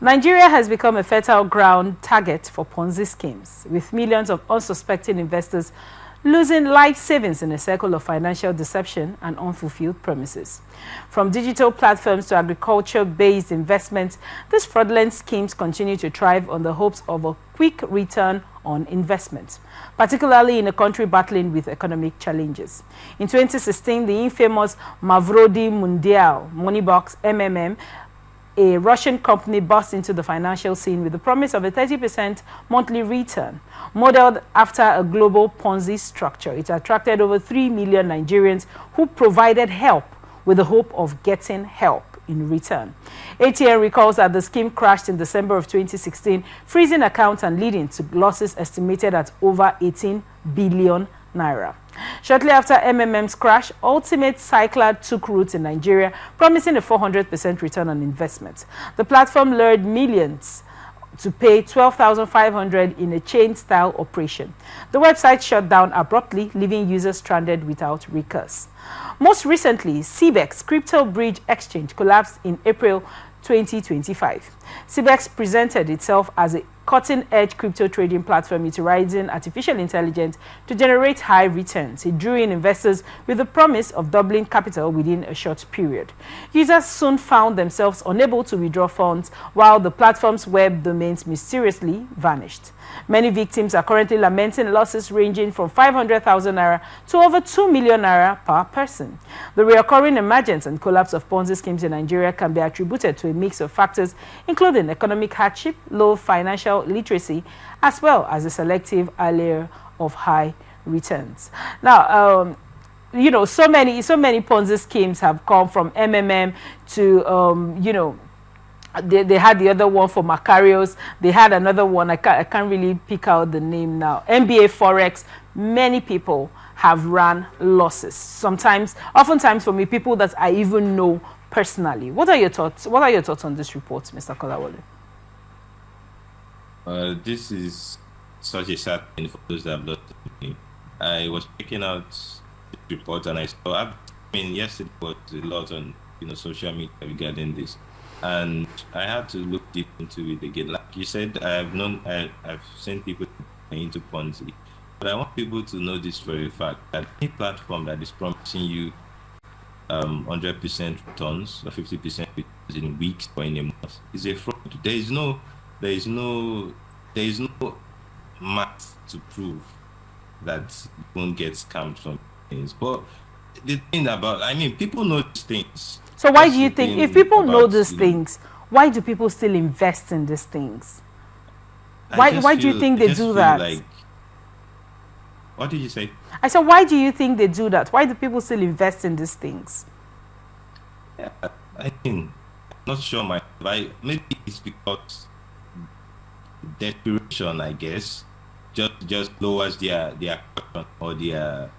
Nigeria has become a fertile ground target for Ponzi schemes, with millions of unsuspecting investors losing life savings in a circle of financial deception and unfulfilled promises. From digital platforms to agriculture-based investments, these fraudulent schemes continue to thrive on the hopes of a quick return on investment, particularly in a country battling with economic challenges. In 2016, the infamous Mavrodi Mundial Moneybox MMM, a Russian company, burst into the financial scene with the promise of a 30% monthly return. Modeled after a global Ponzi structure, it attracted over 3 million Nigerians who provided help with the hope of getting help in return. ATN recalls that the scheme crashed in December of 2016, freezing accounts and leading to losses estimated at over 18 billion naira. Shortly after MMM's crash, Ultimate Cycler took root in Nigeria, promising a 400% return on investment. The platform lured millions to pay 12,500 in a chain-style operation. The website shut down abruptly, leaving users stranded without recourse. Most recently, Cbex crypto bridge exchange collapsed in April 2025. Cbex presented itself as a cutting-edge crypto trading platform utilizing artificial intelligence to generate high returns. It drew in investors with the promise of doubling capital within a short period. Users soon found themselves unable to withdraw funds, while the platform's web domains mysteriously vanished. Many victims are currently lamenting losses ranging from 500,000 naira to over 2 million naira per person. The recurring emergence and collapse of Ponzi schemes in Nigeria can be attributed to a mix of factors, including economic hardship, low financial literacy, as well as a selective allure of high returns. Now, you know, so many Ponzi schemes have come from MMM to, you know, they had the other one for Macarios. They had another one. I can't really pick out the name now. MBA Forex. Many people have run losses. Oftentimes for me, people that I even know personally. What are your thoughts? What are your thoughts on this report, Mr. Kolawole? This is such a sad thing for those that have lost money. I was checking out the report and I saw. I mean, yesterday was a lot on social media regarding this. And I had to look deep into it again. Like you said, I've seen people into Ponzi. But I want people to know this for a fact, that any platform that is promising you 100% returns or 50% returns in weeks or in a month is a fraud. There is no math to prove that you won't get scammed from things. But the thing about, people know these things. So why do you think, if people know these things, why do people still invest in these things? Why do you think they do that? Like, what did you say? I said, why do you think they do that? Why do people still invest in these things? Yeah, I'm not sure maybe it's because desperation, I guess, just lowers their or their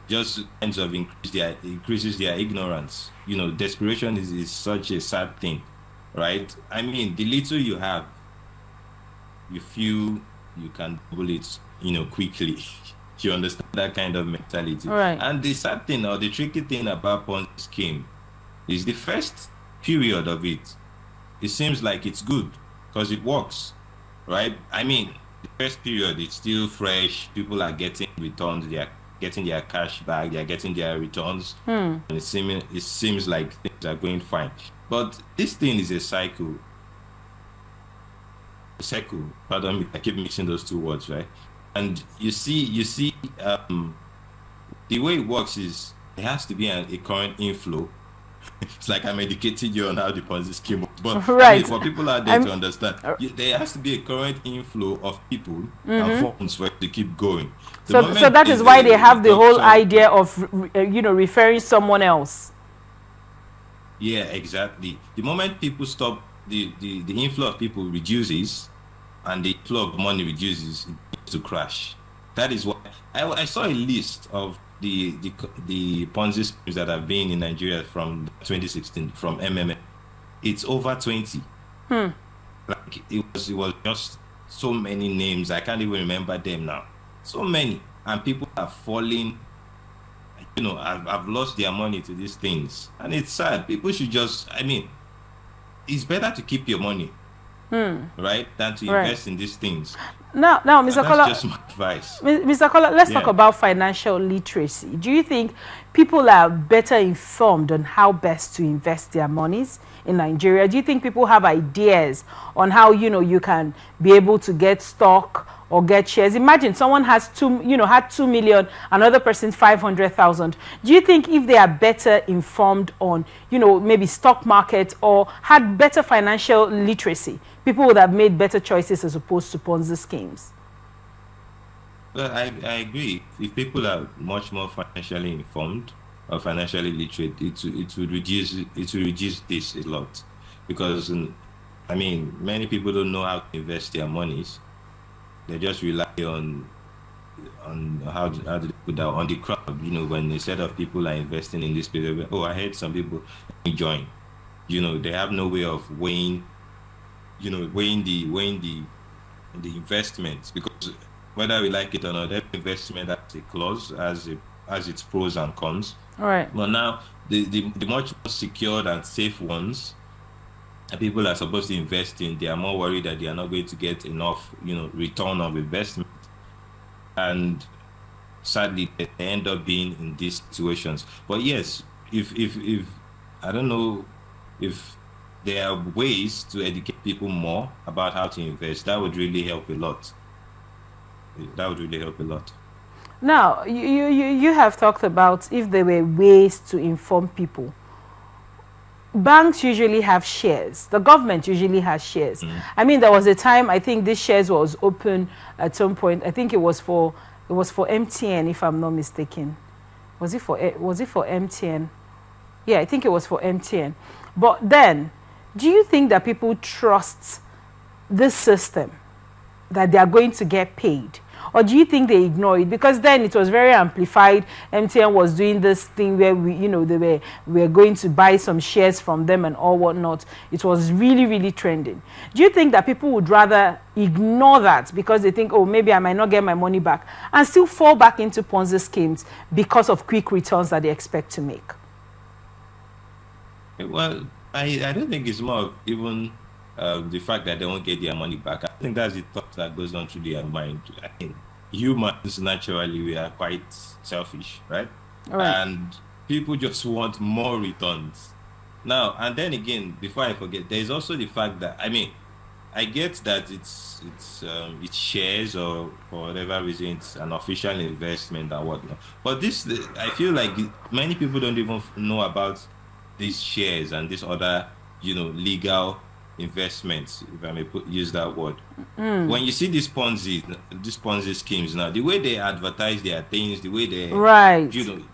just ends up increases their ignorance. Desperation is such a sad thing, right? The little you have, you feel you can double it, quickly. You understand that kind of mentality. Right. And the sad thing or the tricky thing about Ponzi scheme is the first period of it. It seems like it's good because it works, right? The first period, it's still fresh. People are getting returns. They are getting their cash back. They are getting their returns. And it seems like things are going fine. But this thing is a cycle. Pardon me, I keep mixing those two words, right? And you see, the way it works is there has to be a current inflow. It's like I'm educating you on how the Ponzi scheme works. But right. For people out there to understand, there has to be a current inflow of people and funds for it to keep going. So that is why they have the whole idea of, referring someone else. Yeah, exactly. The moment people stop, the inflow of people reduces and the flow of money reduces, it begins to crash. That is why I saw a list of the Ponzi schemes that have been in Nigeria from 2016 from MMM. It's over 20. Like it was just so many names. I can't even remember them now. So many, and people are falling. I've lost their money to these things, and it's sad. People should just. It's better to keep your money right, than to invest in these things. Now, Mr. That's Kola, just my advice. Mr. Kola, let's talk about financial literacy. Do you think people are better informed on how best to invest their monies in Nigeria? Do you think people have ideas on how, you can be able to get stock or get shares? Imagine someone has had 2 million, another person 500,000. Do you think if they are better informed on, maybe stock market or had better financial literacy, people would have made better choices as opposed to Ponzi schemes? Well, I agree. If people are much more financially informed or financially literate, it will reduce this a lot, because many people don't know how to invest their monies. They just rely on how do they put that on the crowd. When a set of people are investing in this period, I heard some people join. They have no way of weighing the investments, because whether we like it or not, every investment has a clause, as its pros and cons. All right. But now the much more secured and safe ones that people are supposed to invest in, they are more worried that they are not going to get enough, return of investment. And sadly, they end up being in these situations. But yes, if I don't know if there are ways to educate people more about how to invest, that would really help a lot. Now, you have talked about if there were ways to inform people. Banks usually have shares. The government usually has shares. There was a time, I think this shares was open at some point. I think it was for MTN, if I'm not mistaken. Was it for MTN? Yeah, I think it was for MTN. But then, do you think that people trust this system, that they are going to get paid? Or do you think they ignore it? Because then it was very amplified. MTN was doing this thing where we were going to buy some shares from them and all whatnot. It was really, really trending. Do you think that people would rather ignore that because they think, oh, maybe I might not get my money back, and still fall back into Ponzi schemes because of quick returns that they expect to make? Well, I don't think it's more of even the fact that they won't get their money back. I think that's the thought that goes on through their mind. I think humans, naturally, we are quite selfish, right? And people just want more returns. Now, and then again, before I forget, there's also the fact that, I get that it's shares, or for whatever reason, it's an official investment and whatnot. But I feel like many people don't even know about these shares and this other, legal investments, if I may use that word. When you see these Ponzi schemes now, the way they advertise their things, the way they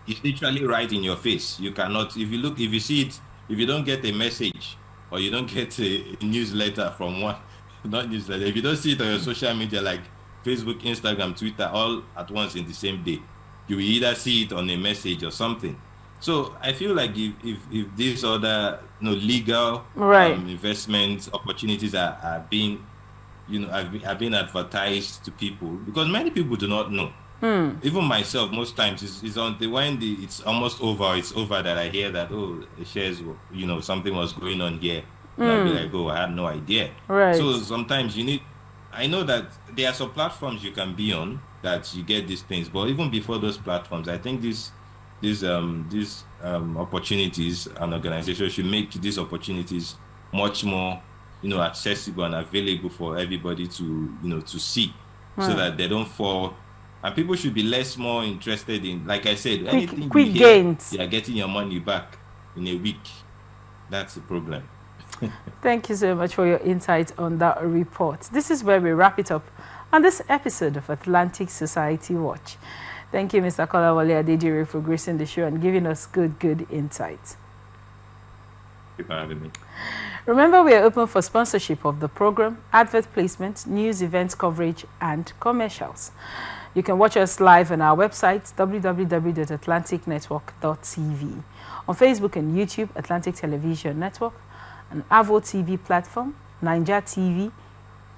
it's literally right in your face. You cannot, if you see it, if you don't get a message or you don't get a newsletter from one, not newsletter, if you don't see it on your social media like Facebook, Instagram, Twitter, all at once in the same day, you will either see it on a message or something. So I feel like if these other legal investment opportunities are being advertised to people, because many people do not know. Even myself, most times it's when it's almost over, that I hear that the shares, something was going on here. And I'll be like, I had no idea. So sometimes I know that there are some platforms you can be on that you get these things, but even before those platforms, I think these opportunities and organizations should make these opportunities much more accessible and available for everybody to see, so that they don't fall. And people should be more interested in, like I said, anything quick gains. You are getting your money back in a week. That's the problem. Thank you so much for your insight on that report. This is where we wrap it up on this episode of Atlantic Society Watch. Thank you, Mr. Kolawole Adejire, for gracing the show and giving us good insights. Thank you for having me. Remember, we are open for sponsorship of the program, advert placement, news, events coverage, and commercials. You can watch us live on our website, www.atlanticnetwork.tv. On Facebook and YouTube, Atlantic Television Network, an Avo TV platform, Niger TV,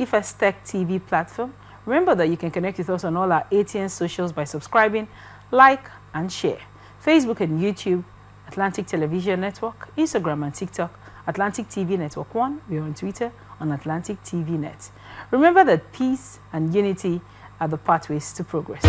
Ifes Tech TV platform. Remember that you can connect with us on all our ATN socials by subscribing, like, and share. Facebook and YouTube, Atlantic Television Network, Instagram and TikTok, Atlantic TV Network 1. We're on Twitter, on Atlantic TV Net. Remember that peace and unity are the pathways to progress.